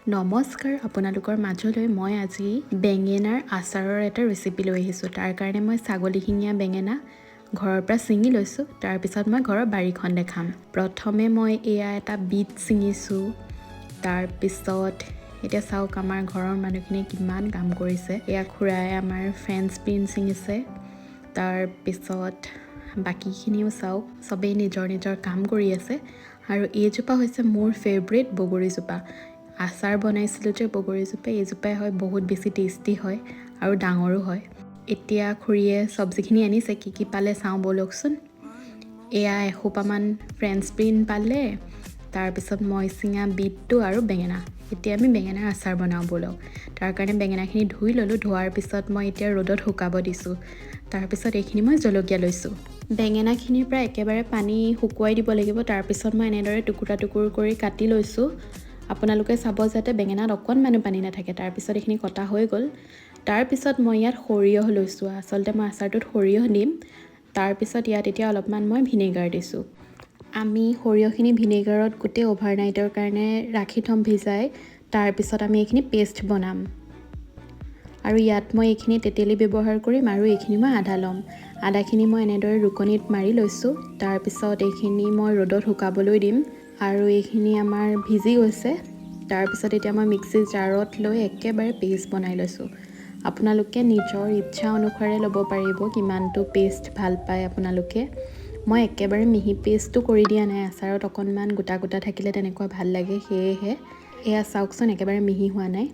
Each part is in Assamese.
নমস্কাৰ, আপোনালোকৰ মাজলৈ মই আজি বেঙেনাৰ আচাৰৰ এটা ৰেচিপি লৈ আহিছোঁ। তাৰ কাৰণে মই ছাগলীশিঙীয়া বেঙেনা ঘৰৰ পৰা ছিঙি লৈছোঁ। তাৰপিছত মই ঘৰৰ বাৰীখন দেখাম। প্ৰথমে মই এয়া এটা বিট ছিঙিছোঁ। তাৰপিছত এতিয়া চাওক আমাৰ ঘৰৰ মানুহখিনিয়ে কিমান কাম কৰিছে। এয়া খুৰাই আমাৰ ফ্ৰেঞ্চ বিন ছিঙিছে। তাৰপিছত বাকীখিনিও চাওক, চবেই নিজৰ নিজৰ কাম কৰি আছে। আৰু এইজোপা হৈছে মোৰ ফেভৰেট বগৰীজোপা। আচাৰ বনাইছিলোঁ যে বগৰীজোপা, এইজোপাই হয় বহুত বেছি টেষ্টি হয় আৰু ডাঙৰো হয়। এতিয়া খুৰীয়ে চব্জিখিনি আনিছে, কি পালে চাওঁ ব'লকচোন। এয়া এসোপামান ফ্ৰেঞ্চ বিন পালে, তাৰপিছত মই ছিঙা বিটটো আৰু বেঙেনা। এতিয়া আমি বেঙেনাৰ আচাৰ বনাওঁ ব'লক। তাৰ কাৰণে বেঙেনাখিনি ধুই ল'লোঁ। ধোৱাৰ পিছত মই এতিয়া ৰ'দত শুকাব দিছোঁ। তাৰপিছত এইখিনি মই জলকীয়া লৈছোঁ। বেঙেনাখিনিৰ পৰা একেবাৰে পানী শুকুৱাই দিব লাগিব। তাৰপিছত মই এনেদৰে টুকুৰা কৰি কাটি লৈছোঁ। আপোনালোকে চাব যাতে বেঙেনাত অকণমানো পানী নাথাকে। তাৰপিছত এইখিনি কটা হৈ গ'ল। তাৰপিছত মই ইয়াত সৰিয়হ লৈছোঁ। আচলতে মই আচাৰটোত সৰিয়হ দিম। তাৰপিছত ইয়াত এতিয়া অলপমান মই ভিনেগাৰ দিছোঁ। আমি সৰিয়হখিনি ভিনেগাৰত গোটেই অ'ভাৰনাইটৰ কাৰণে ৰাখি থ'ম ভিজাই। তাৰপিছত আমি এইখিনি পেষ্ট বনাম। আৰু ইয়াত মই এইখিনি তেতেলী ব্যৱহাৰ কৰিম আৰু এইখিনি মই আদা ল'ম। আদাখিনি মই এনেদৰে ৰুকনিত মাৰি লৈছোঁ। তাৰপিছত এইখিনি মই ৰ'দত শুকাবলৈ দিম। আৰু এইখিনি আমাৰ ভিজি গৈছে। তাৰপিছত এতিয়া মই মিক্সি জাৰত লৈ একেবাৰে পেষ্ট বনাই লৈছোঁ। আপোনালোকে নিজৰ ইচ্ছা অনুসাৰে ল'ব পাৰিব, কিমানটো পেষ্ট ভাল পায় আপোনালোকে। মই একেবাৰে মিহি পেষ্টটো কৰি দিয়া নাই। আচাৰত অকণমান গোটা গোটা থাকিলে তেনেকুৱা ভাল লাগে, সেয়েহে এয়া চাওকচোন একেবাৰে মিহি হোৱা নাই।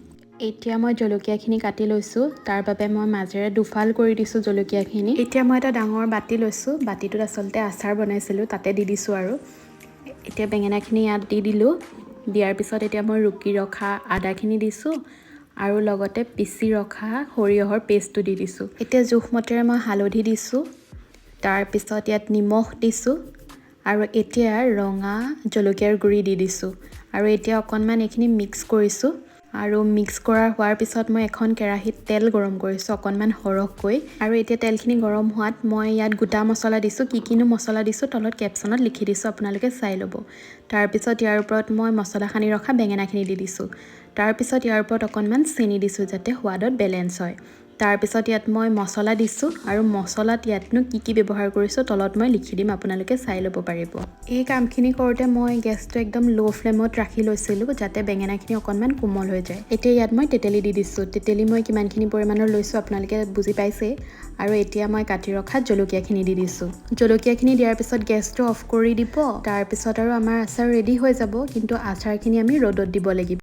এতিয়া মই জলকীয়াখিনি কাটি লৈছোঁ। তাৰ বাবে মই মাজেৰে দুফাল কৰি দিছোঁ জলকীয়াখিনি। এতিয়া মই এটা ডাঙৰ বাতি লৈছোঁ। বাতিটোত আচলতে আচাৰ বনাইছিলোঁ, তাতে দি দিছোঁ আৰু। এতিয়া বেঙেনাখিনি ইয়াত দি দিলোঁ। দিয়াৰ পিছত এতিয়া মই ৰুকি ৰখা আদাখিনি দিছোঁ আৰু লগতে পিচি ৰখা সৰিয়হৰ পেষ্টটো দি দিছোঁ। এতিয়া জোখমতেৰে মই হালধি দিছোঁ। তাৰপিছত ইয়াত নিমখ দিছোঁ আৰু এতিয়া ৰঙা জলকীয়াৰ গুড়ি দি দিছোঁ। আৰু এতিয়া অকণমান এইখিনি মিক্স কৰিছোঁ। আৰু মিক্স হোৱাৰ পিছত মই এখন কেৰাহীত তেল গৰম কৰিছোঁ অকণমান সৰহকৈ। আৰু এতিয়া তেলখিনি গৰম হোৱাত মই ইয়াত গোটা মছলা দিছোঁ। কিনো মছলা দিছোঁ তলত কেপশ্যনত লিখি দিছোঁ, আপোনালোকে চাই ল'ব। তাৰপিছত ইয়াৰ ওপৰত মই মছলা সানি ৰখা বেঙেনাখিনি দি দিছোঁ। তাৰপিছত ইয়াৰ ওপৰত অকণমান চেনি দিছোঁ যাতে সোৱাদত বেলেঞ্চ হয়। তাৰপিছত ইয়াত মই মছলা দিছোঁ আৰু মছলাত ইয়াতনো কি ব্যৱহাৰ কৰিছোঁ তলত মই লিখি দিম, আপোনালোকে চাই ল'ব পাৰিব। এই কামখিনি কৰোঁতে মই গেছটো একদম ল' ফ্লেমত ৰাখি লৈছিলোঁ যাতে বেঙেনাখিনি অকণমান কোমল হৈ যায়। এতিয়া ইয়াত মই তেতেলী দি দিছোঁ। তেতেলী মই কিমানখিনি পৰিমাণৰ লৈছোঁ আপোনালোকে বুজি পাইছেই। আৰু এতিয়া মই কাটি ৰখা জলকীয়াখিনি দি দিছোঁ। জলকীয়াখিনি দিয়াৰ পিছত গেছটো অফ কৰি দিব। তাৰপিছত আৰু আমাৰ আচাৰ ৰেডি হৈ যাব। কিন্তু আচাৰখিনি আমি ৰ'দত দিব লাগিব।